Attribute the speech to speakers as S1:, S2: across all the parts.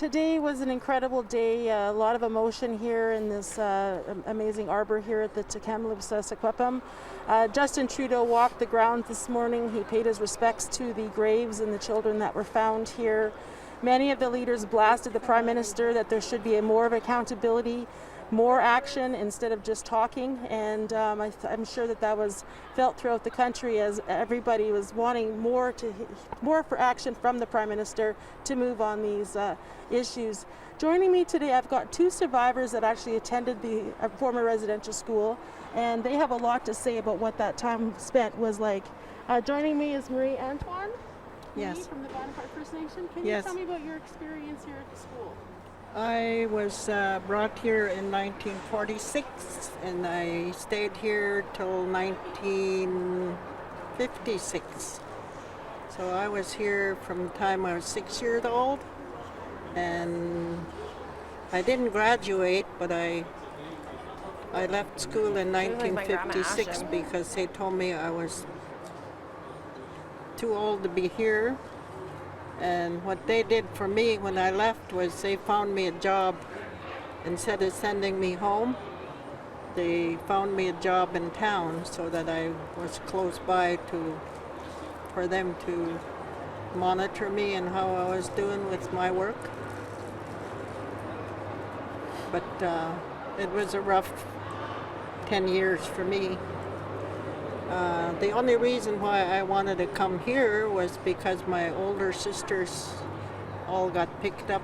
S1: Today was an incredible day, a lot of emotion here in this amazing arbor here at the Tk'emlúps, Secwe. Justin Trudeau walked the grounds this morning. He paid his respects to the graves and the children that were found here. Many of the leaders blasted the Prime Minister that there should be more of accountability, more action instead of just talking, and I'm sure that was felt throughout the country as everybody was wanting more for action from the Prime Minister to move on these issues. Joining me today, I've got two survivors that actually attended the former residential school, and they have a lot to say about what that time spent was like. Joining me is Marie Antoine.
S2: Yes.
S1: From the Bonaparte First Nation. Can
S2: Yes.
S1: you tell me about your experience here at the school?
S2: I was brought here in 1946 and I stayed here till 1956. So I was here from the time I was 6 years old, and I didn't graduate, but I left school in 1956 because they told me I was too old to be here. And what they did for me when I left was they found me a job. Instead of sending me home, they found me a job in town so that I was close by for them to monitor me and how I was doing with my work. But it was a rough 10 years for me. The only reason why I wanted to come here was because my older sisters all got picked up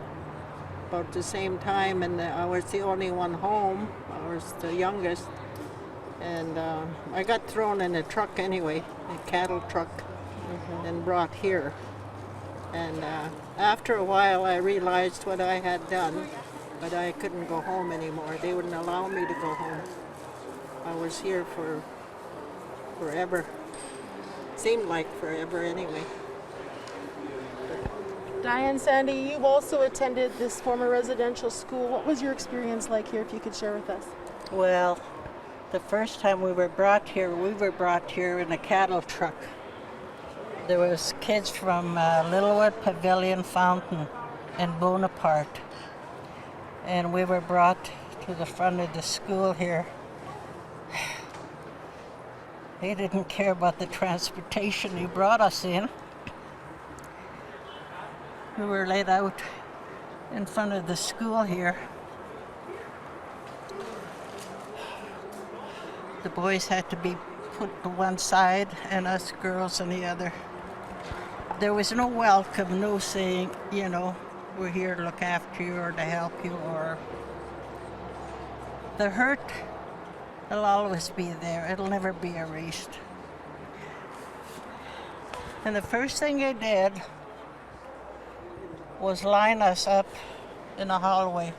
S2: about the same time, and I was the only one home. I was the youngest, and I got thrown in a truck anyway, a cattle truck, and brought here. And after a while I realized what I had done, but I couldn't go home anymore. They wouldn't allow me to go home. I was here for forever. Seemed like forever anyway.
S1: Diane, Sandy, you've also attended this former residential school. What was your experience like here, if you could share with us?
S3: Well, the first time we were brought here in a cattle truck. There was kids from Littlewood, Pavilion, Fountain, and Bonaparte. And we were brought to the front of the school here. They didn't care about the transportation he brought us in. We were laid out in front of the school here. The boys had to be put to one side and us girls on the other. There was no welcome, no saying, we're here to look after you or to help you, or the hurt. It'll always be there. It'll never be erased. And the first thing they did was line us up in a hallway,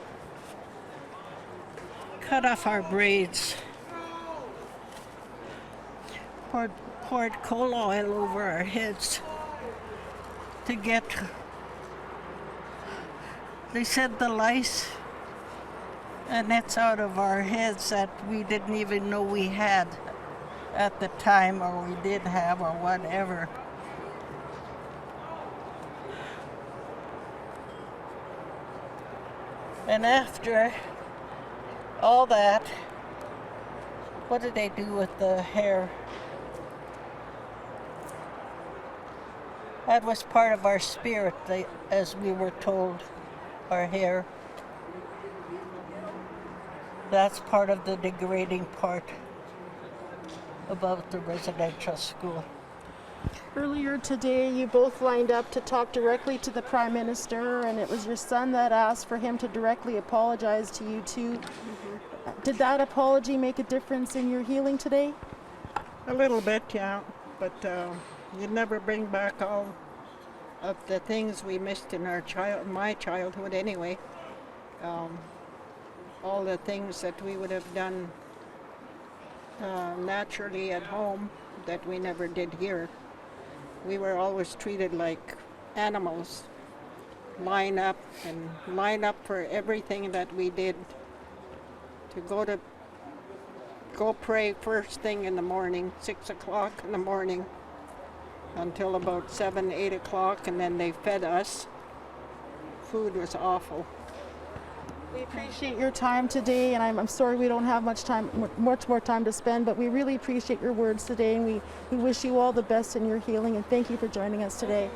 S3: cut off our braids, poured coal oil over our heads to get, they said, the lice and nets out of our heads that we didn't even know we had at the time, or we did have, or whatever. And after all that, what did they do with the hair? That was part of our spirit, as we were told, our hair. That's part of the degrading part about the residential school.
S1: Earlier today, you both lined up to talk directly to the Prime Minister, and it was your son that asked for him to directly apologize to you two. Did that apology make a difference in your healing today?
S2: A little bit, yeah, but you'd never bring back all of the things we missed in my childhood anyway. All the things that we would have done naturally at home that we never did here. We were always treated like animals, line up for everything that we did. To go pray first thing in the morning, 6 o'clock in the morning, until about 7, 8 o'clock, and then they fed us food was awful.
S1: We appreciate your time today, and I'm sorry we don't have much more time to spend, but we really appreciate your words today, and we wish you all the best in your healing, and thank you for joining us today.